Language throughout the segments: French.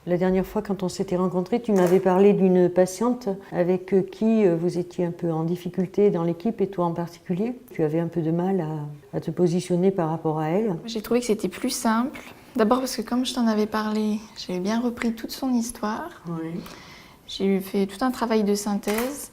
La dernière fois, quand on s'était rencontrés, tu m'avais parlé d'une patiente avec qui vous étiez un peu en difficulté dans l'équipe, et toi en particulier. Tu avais un peu de mal à te positionner par rapport à elle. J'ai trouvé que c'était plus simple. D'abord parce que comme je t'en avais parlé, j'avais bien repris toute son histoire. Oui. J'ai fait tout un travail de synthèse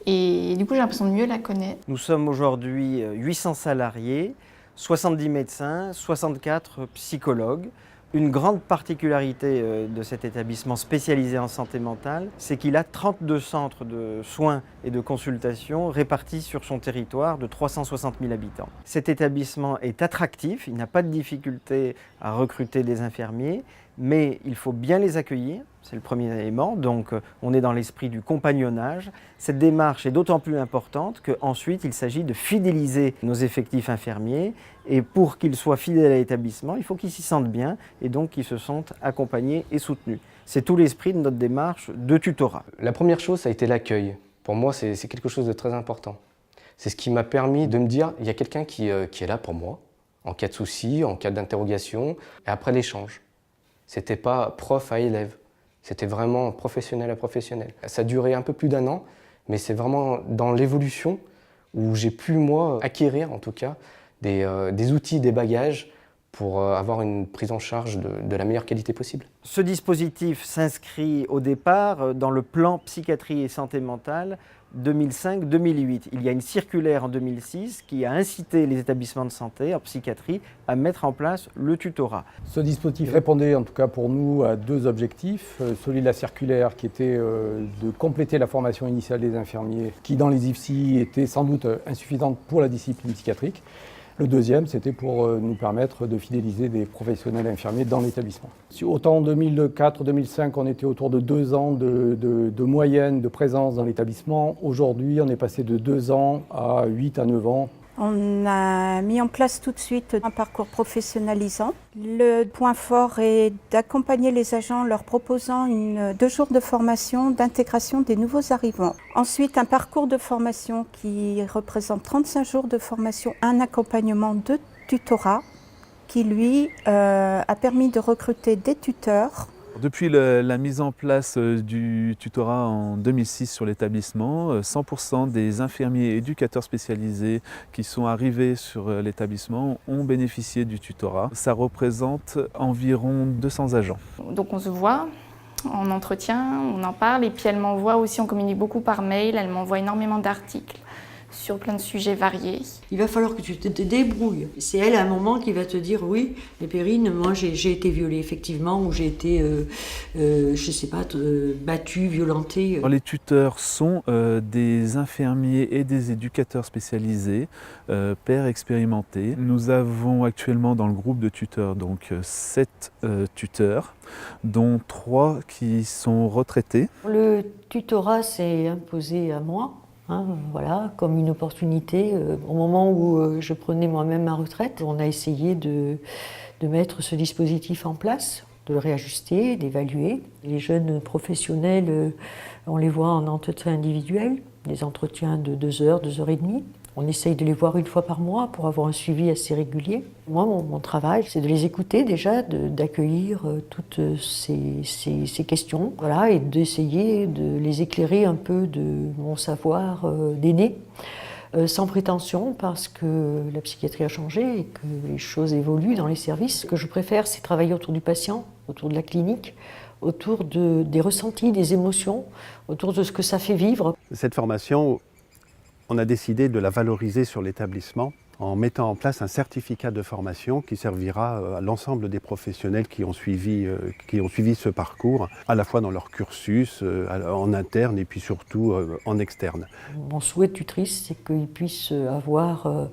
et du coup j'ai l'impression de mieux la connaître. Nous sommes aujourd'hui 800 salariés, 70 médecins, 64 psychologues. Une grande particularité de cet établissement spécialisé en santé mentale, c'est qu'il a 32 centres de soins et de consultation répartis sur son territoire de 360 000 habitants. Cet établissement est attractif, il n'a pas de difficulté à recruter des infirmiers, mais il faut bien les accueillir, c'est le premier élément, donc on est dans l'esprit du compagnonnage. Cette démarche est d'autant plus importante qu'ensuite il s'agit de fidéliser nos effectifs infirmiers, et pour qu'ils soient fidèles à l'établissement, il faut qu'ils s'y sentent bien et donc qu'ils se sentent accompagnés et soutenus. C'est tout l'esprit de notre démarche de tutorat. La première chose, ça a été l'accueil. Pour moi, c'est quelque chose de très important. C'est ce qui m'a permis de me dire, il y a quelqu'un qui est là pour moi, en cas de souci, en cas d'interrogation, et après l'échange. C'était pas prof à élève, c'était vraiment professionnel à professionnel. Ça a duré un peu plus d'1 an, mais c'est vraiment dans l'évolution où j'ai pu, moi, acquérir en tout cas, des outils, des bagages pour avoir une prise en charge de la meilleure qualité possible. Ce dispositif s'inscrit au départ dans le plan psychiatrie et santé mentale 2005-2008. Il y a une circulaire en 2006 qui a incité les établissements de santé en psychiatrie à mettre en place le tutorat. Ce dispositif répondait en tout cas pour nous à 2 objectifs. Celui de la circulaire qui était de compléter la formation initiale des infirmiers qui dans les IFSI était sans doute insuffisante pour la discipline psychiatrique. Le deuxième, c'était pour nous permettre de fidéliser des professionnels infirmiers dans l'établissement. Autant en 2004-2005, on était autour de 2 ans de moyenne de présence dans l'établissement. Aujourd'hui, on est passé de 2 ans à 8 à 9 ans. On a mis en place tout de suite un parcours professionnalisant. Le point fort est d'accompagner les agents en leur proposant 2 jours de formation d'intégration des nouveaux arrivants. Ensuite, un parcours de formation qui représente 35 jours de formation, un accompagnement de tutorat qui, lui, a permis de recruter des tuteurs. Depuis la mise en place du tutorat en 2006 sur l'établissement, 100% des infirmiers et éducateurs spécialisés qui sont arrivés sur l'établissement ont bénéficié du tutorat. Ça représente environ 200 agents. Donc on se voit en entretien, on en parle et puis elle m'envoie aussi, on communique beaucoup par mail, elle m'envoie énormément d'articles sur plein de sujets variés. Il va falloir que tu te débrouilles. C'est elle à un moment qui va te dire oui, mais Perrine, moi j'ai été violée effectivement, ou j'ai été, je sais pas, battue, violentée. Les tuteurs sont des infirmiers et des éducateurs spécialisés, pairs expérimentés. Nous avons actuellement dans le groupe de tuteurs donc 7 tuteurs, dont 3 qui sont retraités. Le tutorat s'est imposé à moi. Voilà, comme une opportunité. Au moment où je prenais moi-même ma retraite, on a essayé de mettre ce dispositif en place, de le réajuster, d'évaluer. Les jeunes professionnels, on les voit en entretien individuel, des entretiens de 2 heures, 2 heures et demie. On essaye de les voir 1 fois par mois pour avoir un suivi assez régulier. Moi, mon travail, c'est de les écouter déjà, d'accueillir toutes ces questions, voilà, et d'essayer de les éclairer un peu de mon savoir d'aîné, sans prétention, parce que la psychiatrie a changé et que les choses évoluent dans les services. Ce que je préfère, c'est travailler autour du patient, autour de la clinique, autour des ressentis, des émotions, autour de ce que ça fait vivre. Cette formation, on a décidé de la valoriser sur l'établissement en mettant en place un certificat de formation qui servira à l'ensemble des professionnels qui ont suivi ce parcours, à la fois dans leur cursus, en interne et puis surtout en externe. Mon souhait de tutrice, c'est qu'ils puissent avoir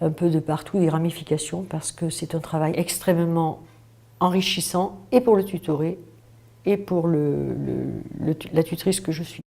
un peu de partout des ramifications, parce que c'est un travail extrêmement enrichissant et pour le tutoré et pour la tutrice que je suis.